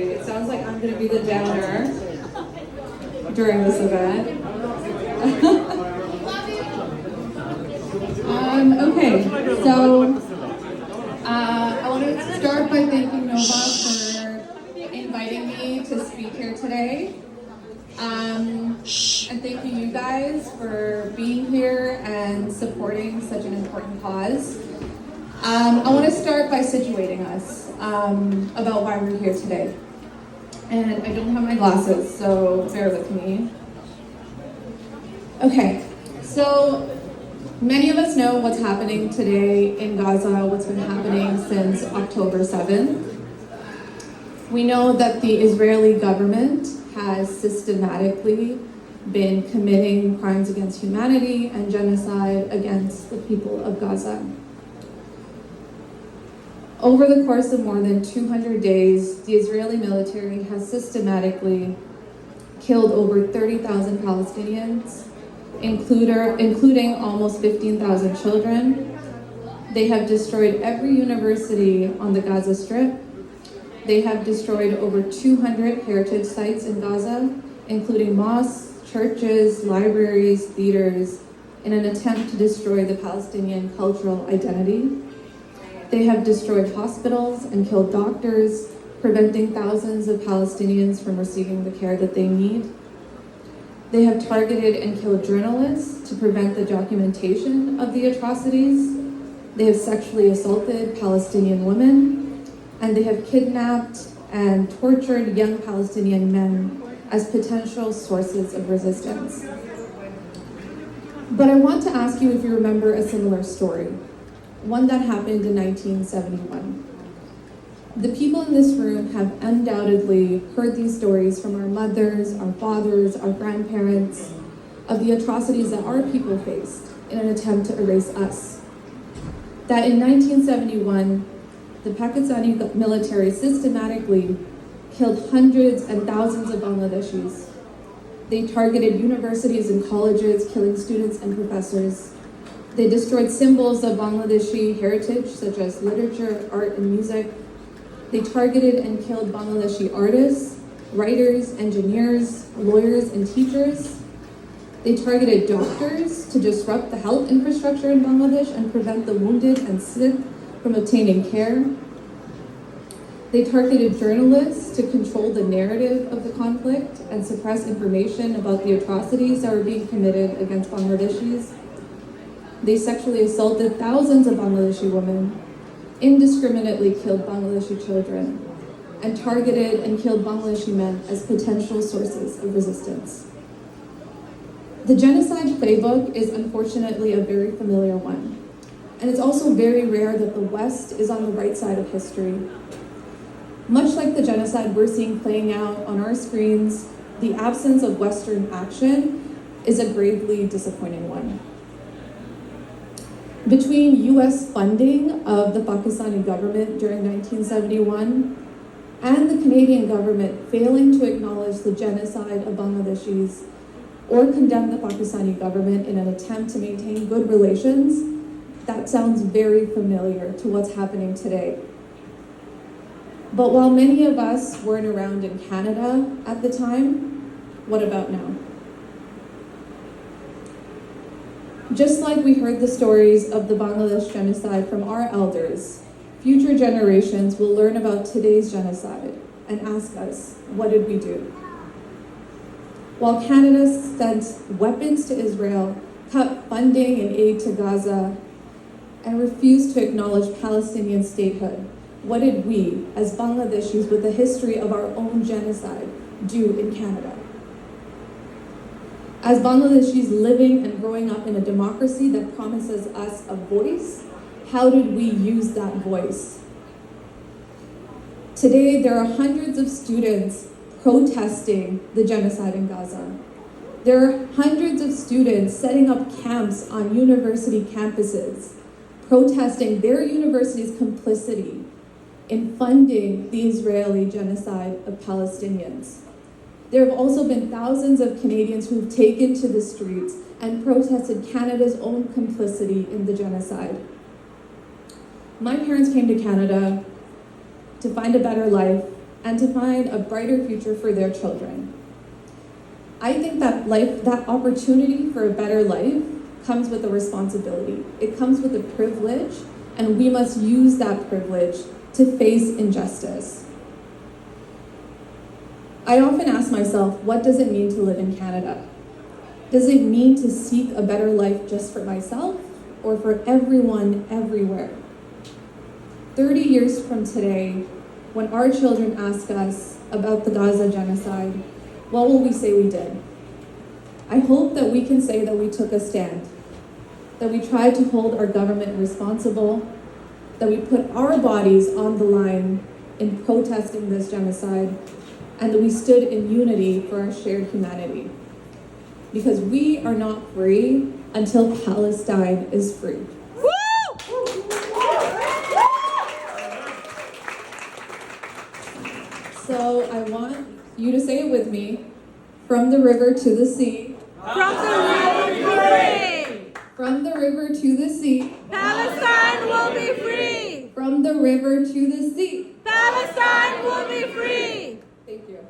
Okay, it sounds like I'm going to be the downer during this event. Okay, so I want to start by thanking Nova for inviting me to speak here today. And thanking you guys for being here and supporting such an important cause. I want to start by situating us about why we're here today. And I don't have my glasses, so bear with me. Okay, so many of us know what's happening today in Gaza, what's been happening since October 7th. We know that the Israeli government has systematically been committing crimes against humanity and genocide against the people of Gaza. Over the course of more than 200 days, the Israeli military has systematically killed over 30,000 Palestinians, including almost 15,000 children. They have destroyed every university on the Gaza Strip. They have destroyed over 200 heritage sites in Gaza, including mosques, churches, libraries, theaters, in an attempt to destroy the Palestinian cultural identity. They have destroyed hospitals and killed doctors, preventing thousands of Palestinians from receiving the care that they need. They have targeted and killed journalists to prevent the documentation of the atrocities. They have sexually assaulted Palestinian women, and they have kidnapped and tortured young Palestinian men as potential sources of resistance. But I want to ask you if you remember a similar story, one that happened in 1971. The people in this room have undoubtedly heard these stories from our mothers, our fathers, our grandparents, of the atrocities that our people faced in an attempt to erase us. That in 1971, the Pakistani military systematically killed hundreds and thousands of Bangladeshis. They targeted universities and colleges, killing students and professors. They destroyed symbols of Bangladeshi heritage, such as literature, art, and music. They targeted and killed Bangladeshi artists, writers, engineers, lawyers, and teachers. They targeted doctors to disrupt the health infrastructure in Bangladesh and prevent the wounded and sick from obtaining care. They targeted journalists to control the narrative of the conflict and suppress information about the atrocities that were being committed against Bangladeshis. They sexually assaulted thousands of Bangladeshi women, indiscriminately killed Bangladeshi children, and targeted and killed Bangladeshi men as potential sources of resistance. The genocide playbook is unfortunately a very familiar one. And it's also very rare that the West is on the right side of history. Much like the genocide we're seeing playing out on our screens, the absence of Western action is a gravely disappointing one. Between US funding of the Pakistani government during 1971 and the Canadian government failing to acknowledge the genocide of Bangladeshis or condemn the Pakistani government in an attempt to maintain good relations, that sounds very familiar to what's happening today. But while many of us weren't around in Canada at the time, what about now? Just like we heard the stories of the Bangladesh genocide from our elders, future generations will learn about today's genocide and ask us, what did we do? While Canada sent weapons to Israel, cut funding and aid to Gaza, and refused to acknowledge Palestinian statehood, what did we, as Bangladeshis with a history of our own genocide, do in Canada? As Bangladeshis living and growing up in a democracy that promises us a voice, how did we use that voice? Today, there are hundreds of students protesting the genocide in Gaza. There are hundreds of students setting up camps on university campuses, protesting their university's complicity in funding the Israeli genocide of Palestinians. There have also been thousands of Canadians who have taken to the streets and protested Canada's own complicity in the genocide. My parents came to Canada to find a better life, and to find a brighter future for their children. I think that opportunity for a better life comes with a responsibility. It comes with a privilege, and we must use that privilege to face injustice. I often ask myself, what does it mean to live in Canada? Does it mean to seek a better life just for myself or for everyone everywhere? 30 years from today, when our children ask us about the Gaza genocide, what will we say we did? I hope that we can say that we took a stand, that we tried to hold our government responsible, that we put our bodies on the line in protesting this genocide, and that we stood in unity for our shared humanity. Because we are not free until Palestine is free. So I want you to say it with me. From the river to the sea. From the river to the sea. From the river to the sea. Palestine will be free. From the river to the sea. Palestine will be free. Thank you.